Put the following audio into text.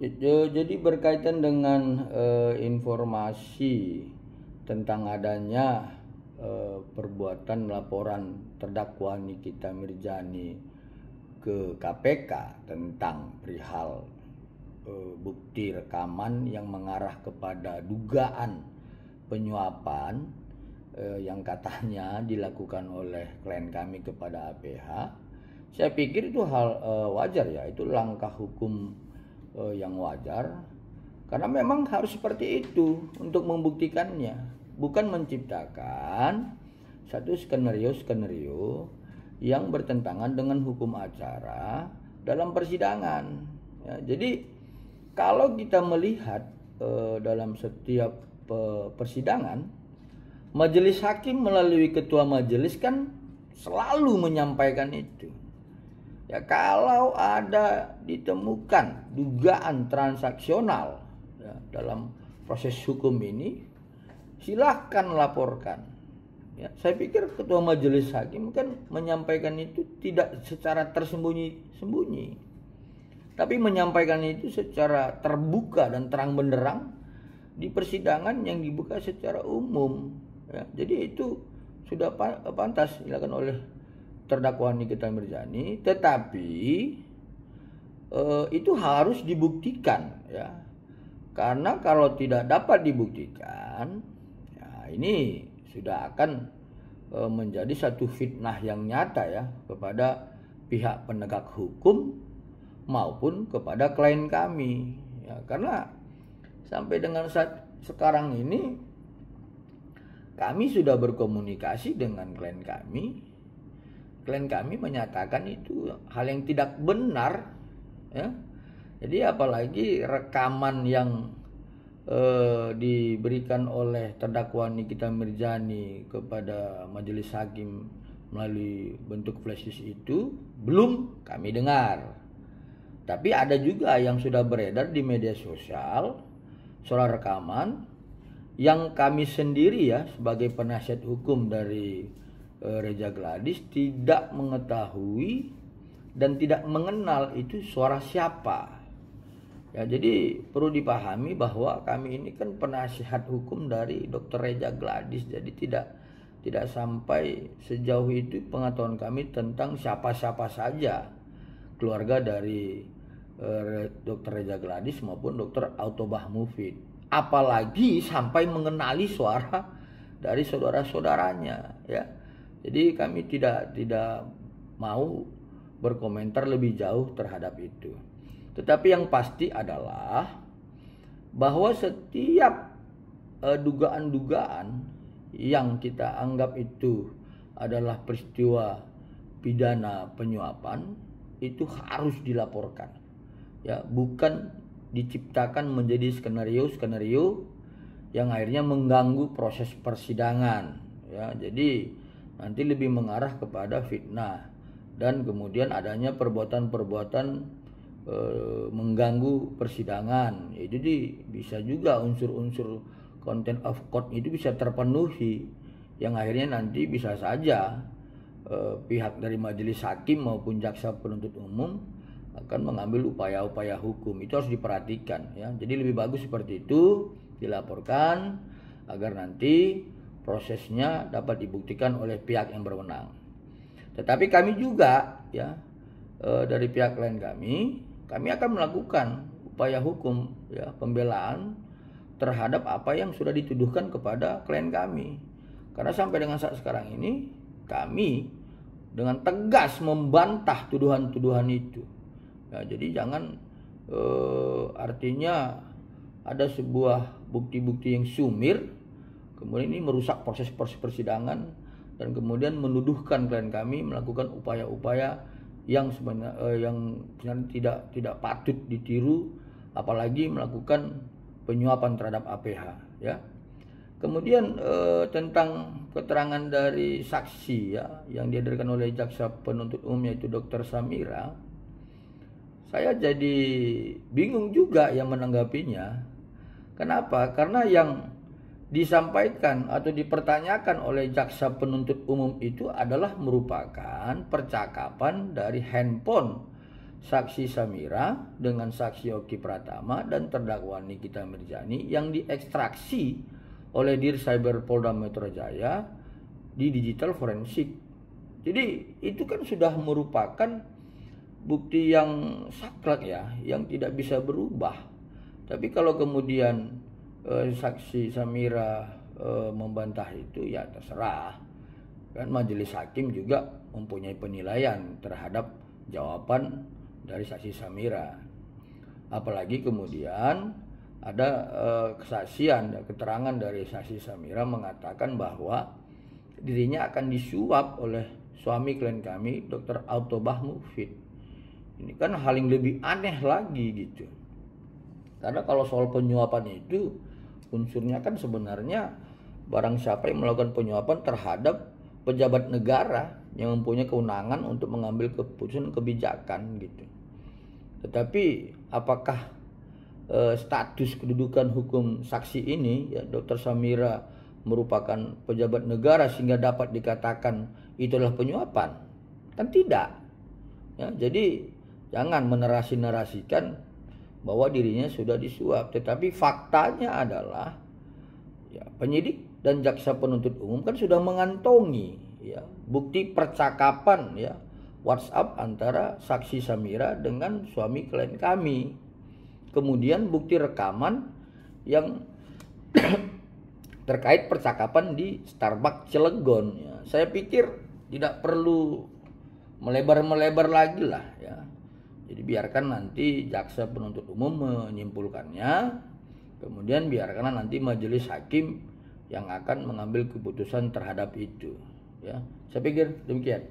Jadi berkaitan dengan informasi tentang adanya perbuatan laporan terdakwa Nikita Mirzani ke KPK tentang perihal bukti rekaman yang mengarah kepada dugaan penyuapan yang katanya dilakukan oleh klien kami kepada APH. Saya pikir itu hal wajar ya, itu langkah hukum yang wajar, karena memang harus seperti itu untuk membuktikannya, bukan menciptakan satu skenario yang bertentangan dengan hukum acara dalam persidangan ya. Jadi kalau kita melihat dalam setiap persidangan, majelis hakim melalui ketua majelis kan selalu menyampaikan itu. Ya, kalau ada ditemukan dugaan transaksional ya, dalam proses hukum ini, silahkan laporkan. Ya, saya pikir ketua majelis hakim kan menyampaikan itu tidak secara tersembunyi-sembunyi, tapi menyampaikan itu secara terbuka dan terang benderang di persidangan yang dibuka secara umum. Ya, jadi itu sudah pantas dilakukan oleh terdakwa Nikita Mirzani, tetapi itu harus dibuktikan ya, karena kalau tidak dapat dibuktikan ya, ini sudah akan menjadi satu fitnah yang nyata ya kepada pihak penegak hukum maupun kepada klien kami ya, karena sampai dengan saat sekarang ini kami sudah berkomunikasi dengan klien kami. Klien kami menyatakan itu hal yang tidak benar ya. Jadi apalagi rekaman yang diberikan oleh terdakwa Nikita Mirzani kepada majelis hakim melalui bentuk flash disk itu belum kami dengar. Tapi ada juga yang sudah beredar di media sosial soal rekaman yang kami sendiri ya sebagai penasihat hukum dari Reza Gladys tidak mengetahui dan tidak mengenal itu suara siapa. Ya, jadi perlu dipahami bahwa kami ini kan penasihat hukum dari Dr. Reza Gladys, jadi tidak sampai sejauh itu pengetahuan kami tentang siapa-siapa saja keluarga dari Dr. Reza Gladys maupun Dr. Autobah Mufid, apalagi sampai mengenali suara dari saudara-saudaranya ya. Jadi kami tidak mau berkomentar lebih jauh terhadap itu. Tetapi yang pasti adalah bahwa setiap dugaan-dugaan yang kita anggap itu adalah peristiwa pidana penyuapan itu harus dilaporkan. Ya, bukan diciptakan menjadi skenario yang akhirnya mengganggu proses persidangan. Ya, jadi nanti lebih mengarah kepada fitnah dan kemudian adanya perbuatan-perbuatan mengganggu persidangan. Jadi bisa juga unsur-unsur content of court itu bisa terpenuhi, yang akhirnya nanti bisa saja pihak dari majelis hakim maupun jaksa penuntut umum akan mengambil upaya-upaya hukum. Itu harus diperhatikan ya. Jadi lebih bagus seperti itu dilaporkan agar nanti prosesnya dapat dibuktikan oleh pihak yang berwenang. Tetapi kami juga ya dari pihak klien kami akan melakukan upaya hukum ya, pembelaan terhadap apa yang sudah dituduhkan kepada klien kami. Karena sampai dengan saat sekarang ini kami dengan tegas membantah tuduhan-tuduhan itu. Ya, jadi jangan artinya ada sebuah bukti-bukti yang sumir kemudian ini merusak proses persidangan dan kemudian menuduhkan klien kami melakukan upaya-upaya yang sebenarnya tidak patut ditiru, apalagi melakukan penyuapan terhadap APH ya. Kemudian tentang keterangan dari saksi ya yang dihadirkan oleh jaksa penuntut umum yaitu Dr. Samira, saya jadi bingung juga yang menanggapinya. Kenapa? Karena yang disampaikan atau dipertanyakan oleh jaksa penuntut umum itu adalah merupakan percakapan dari handphone saksi Samira dengan saksi Oki Pratama dan terdakwa Nikita Mirzani yang diekstraksi oleh Dircyber Polda Metro Jaya di digital forensik. Jadi itu kan sudah merupakan bukti yang saklek ya, yang tidak bisa berubah. Tapi kalau kemudian saksi Samira membantah itu, ya terserah. Kan majelis hakim juga mempunyai penilaian terhadap jawaban dari saksi Samira. Apalagi kemudian ada kesaksian, keterangan dari saksi Samira mengatakan bahwa dirinya akan disuap oleh suami klien kami, Dr. Altobah Mufid. Ini kan hal yang lebih aneh lagi gitu. Karena kalau soal penyuapan itu unsurnya kan sebenarnya barang siapa yang melakukan penyuapan terhadap pejabat negara yang mempunyai kewenangan untuk mengambil keputusan kebijakan gitu. Tetapi apakah status kedudukan hukum saksi ini, ya, Dr. Samira merupakan pejabat negara sehingga dapat dikatakan itu adalah penyuapan? Kan tidak. Ya, jadi jangan menerasi-narasikan bahwa dirinya sudah disuap. Tetapi faktanya adalah ya, penyidik dan jaksa penuntut umum kan sudah mengantongi ya, bukti percakapan ya WhatsApp antara saksi Samira dengan suami klien kami. Kemudian bukti rekaman yang terkait percakapan di Starbucks Cilegon. Ya, saya pikir tidak perlu melebar-melebar lagi lah ya. Jadi biarkan nanti jaksa penuntut umum menyimpulkannya. Kemudian biarkanlah nanti majelis hakim yang akan mengambil keputusan terhadap itu. Ya, saya pikir demikian.